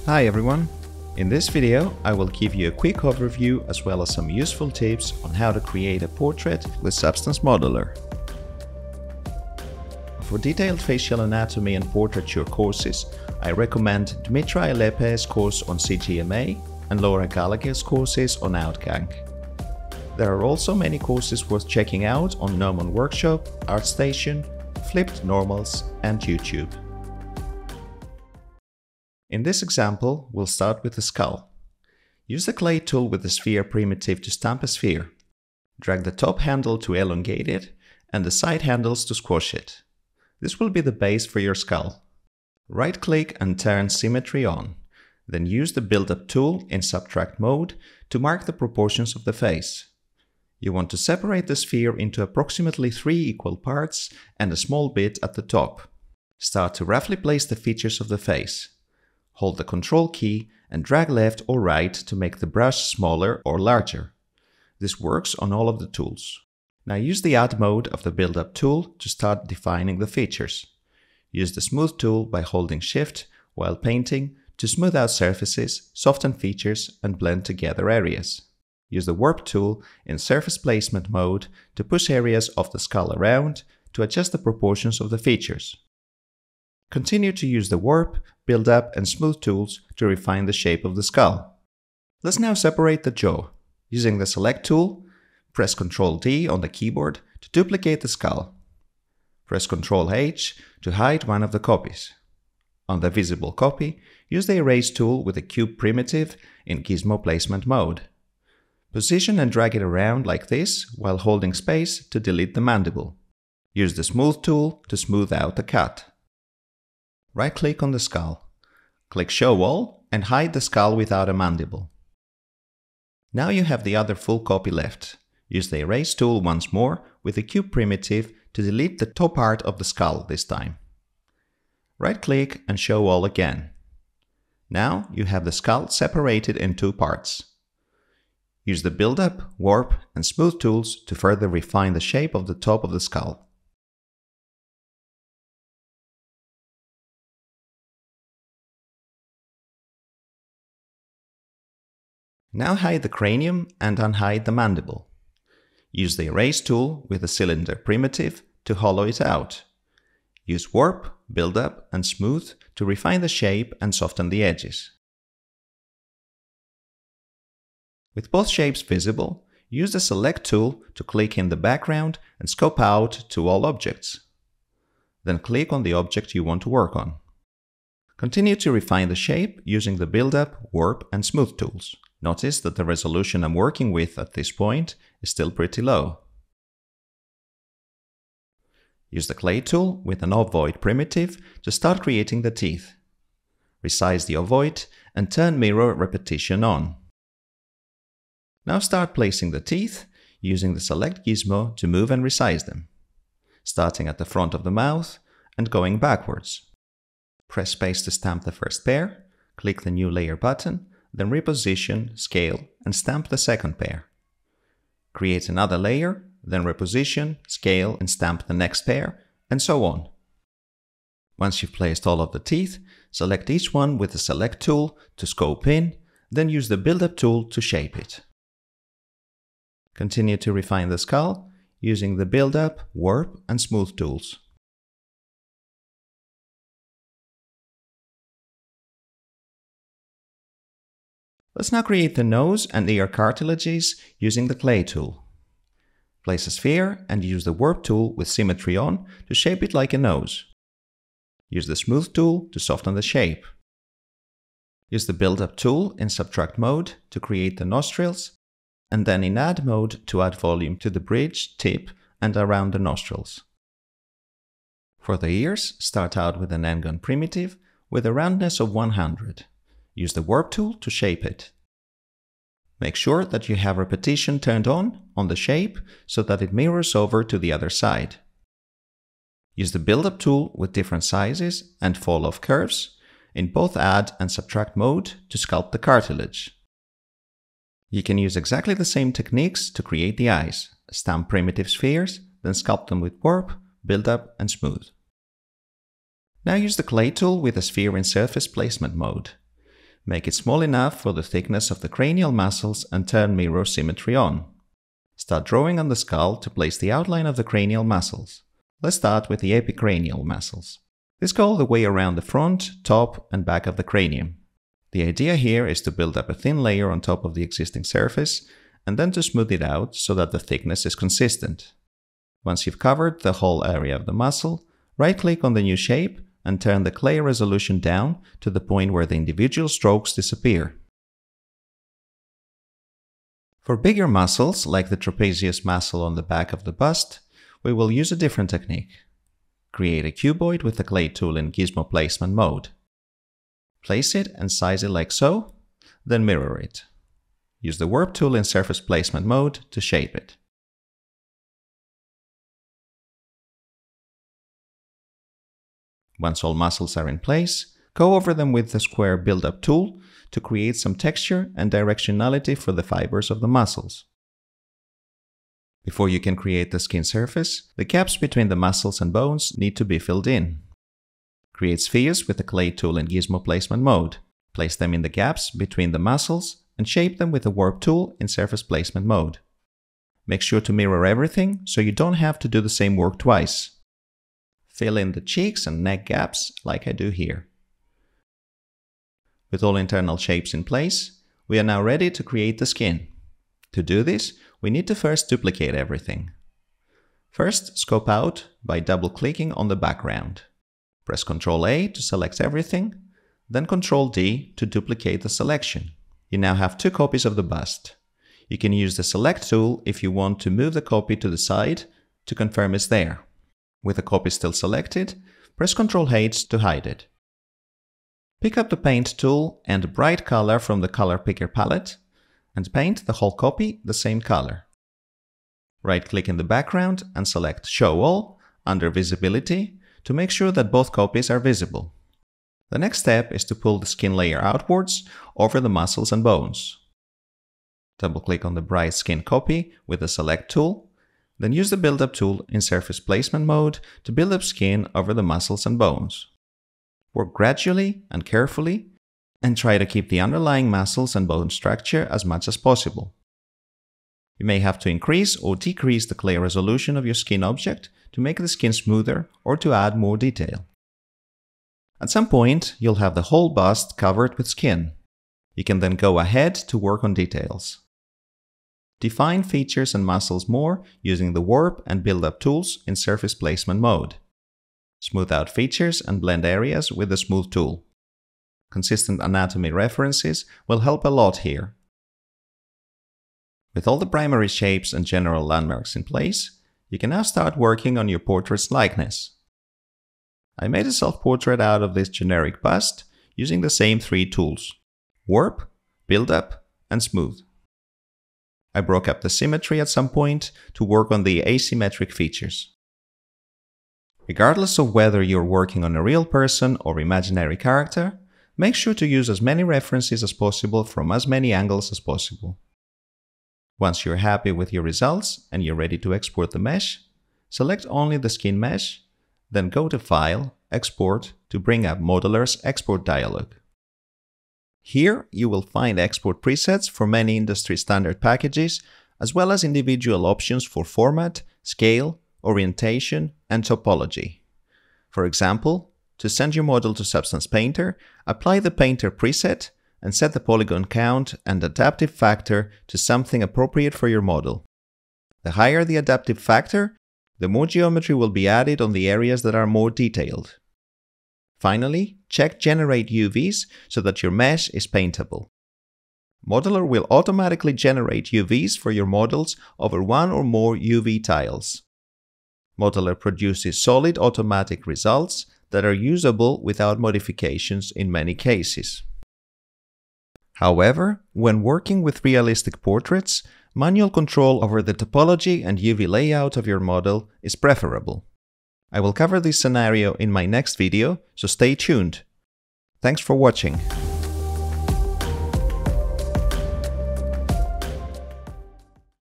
Hi everyone! In this video I will give you a quick overview as well as some useful tips on how to create a portrait with Substance Modeler. For detailed facial anatomy and portraiture courses, I recommend Dmitry Alepe's course on CGMA and Laura Gallagher's courses on Outgang. There are also many courses worth checking out on Gnomon Workshop, ArtStation, Flipped Normals and YouTube. In this example, we'll start with the skull. Use the clay tool with the sphere primitive to stamp a sphere. Drag the top handle to elongate it and the side handles to squash it. This will be the base for your skull. Right-click and turn Symmetry on. Then use the Build-Up tool in Subtract mode to mark the proportions of the face. You want to separate the sphere into approximately 3 equal parts and a small bit at the top. Start to roughly place the features of the face. Hold the Ctrl key and drag left or right to make the brush smaller or larger. This works on all of the tools. Now use the Add mode of the Build-Up tool to start defining the features. Use the Smooth tool by holding Shift while painting to smooth out surfaces, soften features and blend together areas. Use the Warp tool in Surface Placement mode to push areas of the skull around to adjust the proportions of the features. Continue to use the Warp, Build-Up and Smooth tools to refine the shape of the skull. Let's now separate the jaw. Using the Select tool, press Ctrl D on the keyboard to duplicate the skull. Press Ctrl H to hide one of the copies. On the visible copy, use the Erase tool with the cube primitive in Gizmo Placement mode. Position and drag it around like this while holding space to delete the mandible. Use the Smooth tool to smooth out the cut. Right-click on the skull. Click Show All and hide the skull without a mandible. Now you have the other full copy left. Use the Erase tool once more with the cube primitive to delete the top part of the skull this time. Right-click and Show All again. Now you have the skull separated in 2 parts. Use the Build-Up, Warp and Smooth tools to further refine the shape of the top of the skull. Now hide the cranium and unhide the mandible. Use the Erase tool with the cylinder primitive to hollow it out. Use Warp, Build-Up and Smooth to refine the shape and soften the edges. With both shapes visible, use the Select tool to click in the background and scope out to all objects. Then click on the object you want to work on. Continue to refine the shape using the Build-Up, Warp and Smooth tools. Notice that the resolution I'm working with at this point is still pretty low. Use the Clay tool with an ovoid primitive to start creating the teeth. Resize the ovoid and turn Mirror Repetition on. Now start placing the teeth using the Select gizmo to move and resize them, starting at the front of the mouth and going backwards. Press Space to stamp the first pair, click the New Layer button, then reposition, scale and stamp the second pair. Create another layer, then reposition, scale and stamp the next pair, and so on. Once you've placed all of the teeth, select each one with the Select tool to scope in, then use the Build-Up tool to shape it. Continue to refine the skull using the Build-Up, Warp and Smooth tools. Let's now create the nose and ear cartilages using the Clay tool. Place a sphere and use the Warp tool with Symmetry on to shape it like a nose. Use the Smooth tool to soften the shape. Use the Build-Up tool in Subtract mode to create the nostrils, and then in Add mode to add volume to the bridge, tip and around the nostrils. For the ears, start out with an N-gun primitive with a roundness of 100. Use the Warp tool to shape it. Make sure that you have repetition turned on the shape so that it mirrors over to the other side. Use the Build-Up tool with different sizes and fall-off curves in both Add and Subtract mode to sculpt the cartilage. You can use exactly the same techniques to create the eyes. Stamp primitive spheres, then sculpt them with Warp, Build-Up and Smooth. Now use the Clay tool with the sphere in Surface Placement mode. Make it small enough for the thickness of the cranial muscles and turn mirror symmetry on. Start drawing on the skull to place the outline of the cranial muscles. Let's start with the epicranial muscles. These go all the way around the front, top, and back of the cranium. The idea here is to build up a thin layer on top of the existing surface and then to smooth it out so that the thickness is consistent. Once you've covered the whole area of the muscle, right-click on the new shape and turn the clay resolution down to the point where the individual strokes disappear. For bigger muscles, like the trapezius muscle on the back of the bust, we will use a different technique. Create a cuboid with the clay tool in gizmo placement mode. Place it and size it like so, then mirror it. Use the warp tool in surface placement mode to shape it. Once all muscles are in place, go over them with the square build-up tool to create some texture and directionality for the fibers of the muscles. Before you can create the skin surface, the gaps between the muscles and bones need to be filled in. Create spheres with the clay tool in gizmo placement mode. Place them in the gaps between the muscles and shape them with the warp tool in surface placement mode. Make sure to mirror everything so you don't have to do the same work twice. Fill in the cheeks and neck gaps like I do here. With all internal shapes in place, we are now ready to create the skin. To do this, we need to first duplicate everything. First, scope out by double-clicking on the background. Press Ctrl A to select everything, then Ctrl D to duplicate the selection. You now have 2 copies of the bust. You can use the Select tool if you want to move the copy to the side to confirm it's there. With the copy still selected, press Ctrl H to hide it. Pick up the Paint tool and bright color from the Color Picker palette and paint the whole copy the same color. Right-click in the background and select Show All under Visibility to make sure that both copies are visible. The next step is to pull the skin layer outwards over the muscles and bones. Double-click on the bright skin copy with the Select tool, then use the Build-Up tool in Surface Placement mode to build up skin over the muscles and bones. Work gradually and carefully, and try to keep the underlying muscles and bone structure as much as possible. You may have to increase or decrease the clay resolution of your skin object to make the skin smoother or to add more detail. At some point, you'll have the whole bust covered with skin. You can then go ahead to work on details. Define features and muscles more using the Warp and Build-Up tools in Surface Placement mode. Smooth out features and blend areas with the Smooth tool. Consistent anatomy references will help a lot here. With all the primary shapes and general landmarks in place, you can now start working on your portrait's likeness. I made a self-portrait out of this generic bust using the same 3 tools: Warp, Build-Up, and Smooth. I broke up the symmetry at some point to work on the asymmetric features. Regardless of whether you're working on a real person or imaginary character, make sure to use as many references as possible from as many angles as possible. Once you're happy with your results and you're ready to export the mesh, select only the skin mesh, then go to File, Export to bring up Modeler's Export dialog. Here you will find export presets for many industry standard packages, as well as individual options for format, scale, orientation, and topology. For example, to send your model to Substance Painter, apply the Painter preset and set the polygon count and adaptive factor to something appropriate for your model. The higher the adaptive factor, the more geometry will be added on the areas that are more detailed. Finally, check Generate UVs so that your mesh is paintable. Modeler will automatically generate UVs for your models over 1 or more UV tiles. Modeler produces solid automatic results that are usable without modifications in many cases. However, when working with realistic portraits, manual control over the topology and UV layout of your model is preferable. I will cover this scenario in my next video, so stay tuned. Thanks for watching.